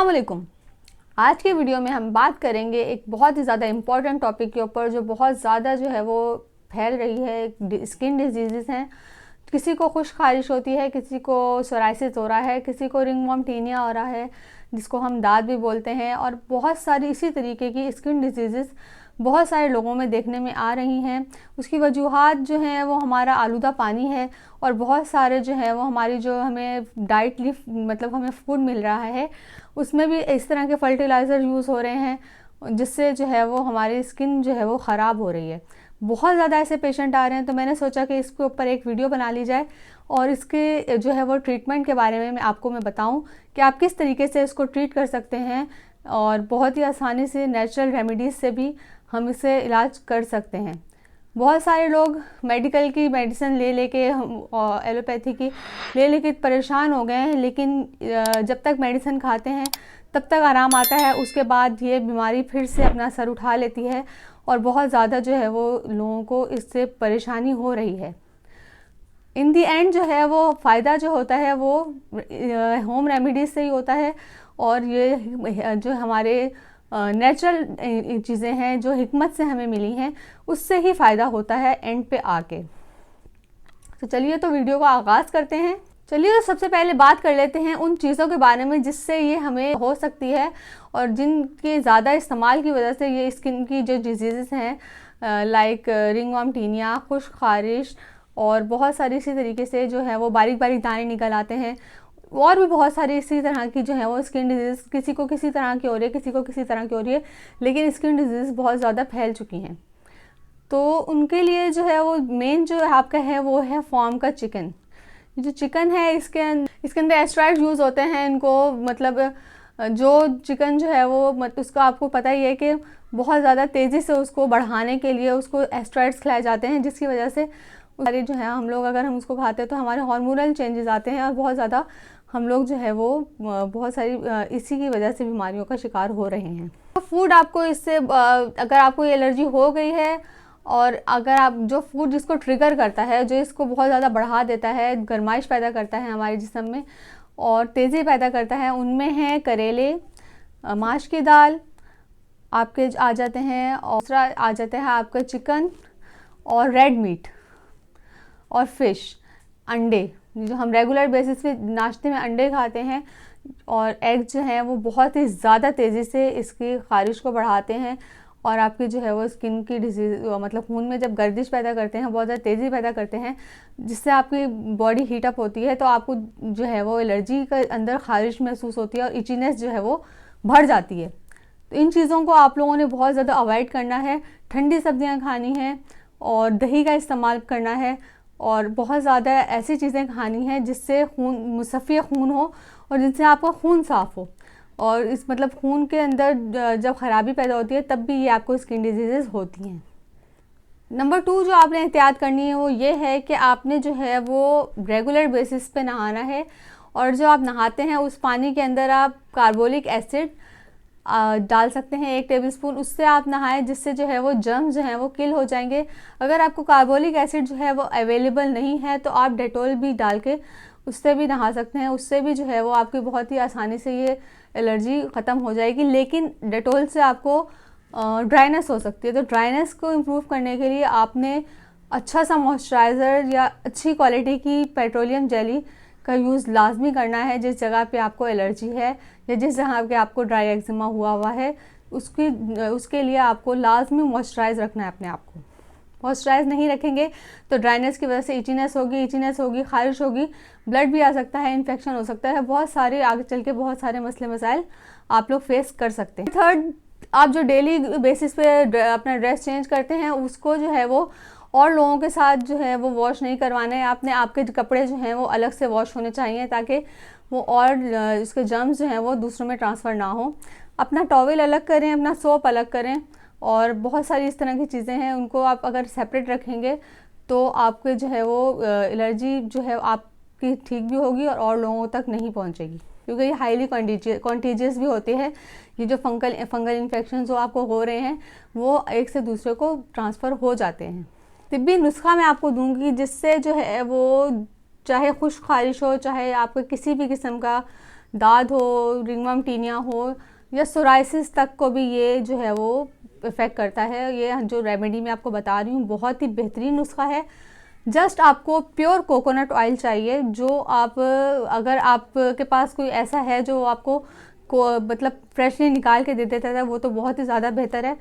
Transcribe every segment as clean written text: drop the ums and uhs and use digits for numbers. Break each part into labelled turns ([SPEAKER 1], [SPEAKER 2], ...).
[SPEAKER 1] अस्सलाम वालेकुम। आज के वीडियो में हम बात करेंगे एक बहुत ही ज़्यादा इम्पॉर्टेंट टॉपिक के ऊपर जो बहुत ज़्यादा जो है वो फैल रही है। स्किन डिजीज़ हैं। किसी को खुश खारिश होती है, किसी को सोराइसिस हो रहा है, किसी को रिंगवॉर्म टीनिया हो रहा है जिसको हम दाद भी बोलते हैं, और बहुत सारी इसी तरीके की स्किन डिजीज़ बहुत सारे लोगों में देखने में आ रही हैं। उसकी वजूहात जो हैं वो हमारा आलूदा पानी है, और बहुत सारे जो है वो हमारी जो हमें डाइटली मतलब हमें फूड मिल रहा है उसमें भी इस तरह के फर्टिलाइज़र यूज़ हो रहे हैं जिससे जो है वो हमारी स्किन जो है वो ख़राब हो रही है। बहुत ज़्यादा ऐसे पेशेंट आ रहे हैं, तो मैंने सोचा कि इसके ऊपर एक वीडियो बना ली जाए और इसके जो है वो ट्रीटमेंट के बारे में मैं बताऊं कि आप किस तरीके से इसको ट्रीट कर सकते हैं, और बहुत ही आसानी से नेचुरल रेमेडीज़ से भी हम इसे इलाज कर सकते हैं। बहुत सारे लोग मेडिकल की मेडिसिन ले लेके एलोपैथी की ले लेके परेशान हो गए हैं, लेकिन जब तक मेडिसिन खाते हैं तब तक आराम आता है, उसके बाद ये बीमारी फिर से अपना सर उठा लेती है और बहुत ज़्यादा जो है वो लोगों को इससे परेशानी हो रही है। इन दी एंड जो है वो फ़ायदा जो होता है वो होम रेमेडीज़ से ही होता है, और ये जो हमारे नेचुरल चीज़ें हैं जो हिकमत से हमें मिली हैं उससे ही फ़ायदा होता है एंड पे आके। तो चलिए तो वीडियो का आगाज़ करते हैं। चलिए तो सबसे पहले बात कर लेते हैं उन चीज़ों के बारे में जिससे ये हमें हो सकती है और जिनके ज़्यादा इस्तेमाल की वजह से ये स्किन की जो डिजीज़ हैं लाइक रिंगवॉर्म टीनिया, खुश खारिश और बहुत सारी इसी तरीके से जो है वो बारीक बारीक दाने निकल आते हैं, और भी बहुत सारी इसी तरह की जो है वो स्किन डिजीज़ किसी को किसी तरह की हो रही है, किसी को किसी तरह की हो रही है, लेकिन स्किन डिजीज़ बहुत ज़्यादा फैल चुकी हैं। तो उनके लिए जो है वो मेन जो आपका है वो है फार्म का चिकन। जो चिकन है इसके अंदर एस्ट्राइड्स यूज़ होते हैं। इनको मतलब जो चिकन जो है वो उसको आपको पता ही है कि बहुत ज़्यादा तेज़ी से उसको बढ़ाने के लिए उसको एस्ट्राइड्स खिलाए जाते हैं, जिसकी वजह से सारे जो है हम लोग अगर हम उसको खाते हैं तो हमारे हार्मोनल चेंजेस आते हैं और बहुत ज़्यादा हम लोग जो है वो बहुत सारी इसी की वजह से बीमारियों का शिकार हो रहे हैं। तो फूड आपको इससे अगर आपको एलर्जी हो गई है और अगर आप जो फूड जिसको ट्रिगर करता है, जो इसको बहुत ज़्यादा बढ़ा देता है, गर्माइश पैदा करता है हमारे जिस्म में और तेज़ी पैदा करता है, उनमें है करेले, माश की दाल आपके आ जाते हैं, और दूसरा आ जाता है आपका चिकन और रेड मीट और फिश, अंडे जो हम रेगुलर बेसिस पे नाश्ते में अंडे खाते हैं, और एग जो है वो बहुत ही ज़्यादा तेज़ी से इसकी खारिश को बढ़ाते हैं और आपकी जो है वो स्किन की डिजीज़ मतलब खून में जब गर्दिश पैदा करते हैं, बहुत ज़्यादा तेज़ी पैदा करते हैं, जिससे आपकी बॉडी हीट अप होती है, तो आपको जो है वो एलर्जी के अंदर खारिश महसूस होती है और इचीनेस जो है वो बढ़ जाती है। तो इन चीज़ों को आप लोगों ने बहुत ज़्यादा अवॉइड करना है। ठंडी सब्जियाँ खानी हैं और दही का इस्तेमाल करना है, और बहुत ज़्यादा ऐसी चीज़ें खानी हैं जिससे खून मुसफ़्फ़ी खून हो और जिनसे आपका खून साफ़ हो, और इस मतलब खून के अंदर जब ख़राबी पैदा होती है तब भी ये आपको स्किन डिजीज़ होती हैं। नंबर 2 जो आपने एहतियात करनी है वो ये है कि आपने जो है वो रेगुलर बेसिस पे नहाना है, और जो आप नहाते हैं उस पानी के अंदर आप कार्बोलिक एसिड डाल सकते हैं 1 टेबलस्पून, उससे आप नहाएं, जिससे जो है वो जर्म्स जो हैं वो किल हो जाएंगे। अगर आपको कार्बोलिक एसिड जो है वो अवेलेबल नहीं है तो आप डेटॉल भी डाल के उससे भी नहा सकते हैं, उससे भी जो है वो आपकी बहुत ही आसानी से ये एलर्जी ख़त्म हो जाएगी। लेकिन डेटॉल से आपको ड्राइनेस हो सकती है, तो ड्राइनेस को इम्प्रूव करने के लिए आपने अच्छा सा मॉइस्चराइज़र या अच्छी क्वालिटी की पेट्रोलियम जेली का यूज़ लाजमी करना है। जिस जगह पे आपको एलर्जी है या जिस जगह पे आपको ड्राई एक्जिमा हुआ है उसके लिए आपको लाजमी मॉइस्चराइज़ रखना है अपने आप को। मॉइस्चराइज़ नहीं रखेंगे तो ड्राइनेस की वजह से इचीनेस होगी, खारिश होगी, ब्लड भी आ सकता है, इन्फेक्शन हो सकता है, बहुत सारे आगे चल के बहुत सारे मसले मसाइल आप लोग फेस कर सकते हैं। थर्ड, आप जो डेली बेसिस पे अपना ड्रेस चेंज करते हैं उसको जो है वो और लोगों के साथ जो है वो वॉश नहीं करवाना है। आपने आपके कपड़े जो हैं वो अलग से वॉश होने चाहिए ताकि वो और इसके जर्म्स जो हैं वो दूसरों में ट्रांसफ़र ना हो। अपना टॉवल अलग करें, अपना सोप अलग करें, और बहुत सारी इस तरह की चीज़ें हैं उनको आप अगर सेपरेट रखेंगे तो आपके जो है वो एलर्जी जो है आपकी ठीक भी होगी और लोगों तक नहीं पहुंचेगी, क्योंकि ये हाईली कॉन्टीजियस भी होते हैं। ये जो फंगल इन्फेक्शन जो आपको हो रहे हैं वो एक से दूसरे को ट्रांसफ़र हो जाते हैं। तिब्बी नुस्खा मैं आपको दूंगी जिससे जो है वो चाहे खुश खारिश हो, चाहे आपको किसी भी किस्म का दाद हो, रिंगवर्म टीनिया हो या सोराइसिस तक को भी ये जो है वो इफ़ेक्ट करता है। ये जो रेमेडी मैं आपको बता रही हूँ बहुत ही बेहतरीन नुस्खा है। जस्ट आपको प्योर कोकोनट ऑयल चाहिए, जो आप अगर आपके पास कोई ऐसा है जो आपको मतलब फ्रेशली निकाल के दे देता है वो तो बहुत ही ज़्यादा बेहतर है।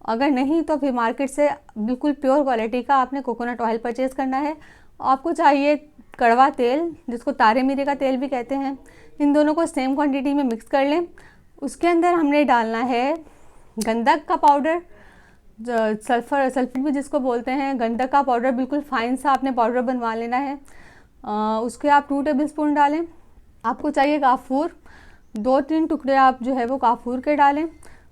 [SPEAKER 1] अगर नहीं तो फिर मार्केट से बिल्कुल प्योर क्वालिटी का आपने कोकोनट ऑयल परचेज़ करना है। आपको चाहिए कड़वा तेल, जिसको तारे मीरे का तेल भी कहते हैं। इन दोनों को सेम क्वांटिटी में मिक्स कर लें। उसके अंदर हमने डालना है गंधक का पाउडर, सल्फेट भी जिसको बोलते हैं। गंधक का पाउडर बिल्कुल फाइन सा आपने पाउडर बनवा लेना है। उसके आप 2 टेबल स्पून डालें। आपको चाहिए काफूर, 2-3 टुकड़े आप जो है वो काफूर के डालें।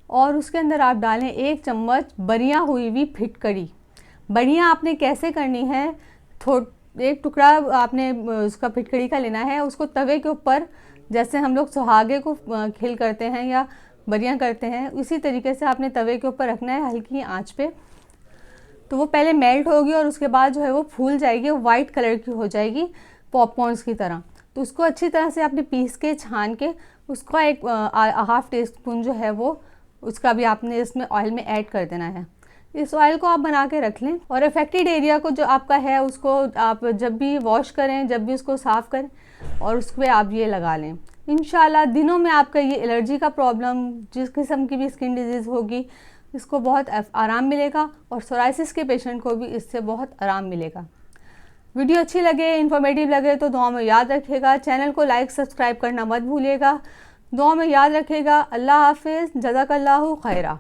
[SPEAKER 1] और उसके अंदर आप डालें 1 चम्मच बरिया हुई हुई फिटकरी। बरिया आपने कैसे करनी है, 1 टुकड़ा आपने उसका फिटकरी का लेना है। उसको तवे के ऊपर, जैसे हम लोग सुहागे को खिल करते हैं या बरियां करते हैं, उसी तरीके से आपने तवे के ऊपर रखना है हल्की आंच पे। तो वो पहले मेल्ट होगी और उसके बाद जो है वो फूल जाएगी, वाइट कलर की हो जाएगी पॉपकॉर्न्स की तरह। तो उसको अच्छी तरह से आपने पीस के छान के उसका एक 1/2 टीस्पून जो है वो उसका भी आपने इसमें ऑयल में ऐड कर देना है। इस ऑयल को आप बना के रख लें और अफेक्टेड एरिया को जो आपका है उसको आप जब भी वॉश करें, जब भी उसको साफ़ करें और उस पर आप ये लगा लें। इंशाल्लाह दिनों में आपका ये एलर्जी का प्रॉब्लम, जिस किस्म की भी स्किन डिजीज़ होगी, इसको बहुत आराम मिलेगा और सोराइसिस के पेशेंट को भी इससे बहुत आराम मिलेगा। वीडियो अच्छी लगे, इन्फॉर्मेटिव लगे तो दुआ में याद रखिएगा। चैनल को लाइक सब्सक्राइब करना मत भूलिएगा। दुआ में याद रखिएगा। अल्लाह हाफिज़, जज़ाकल्लाहु खैरा।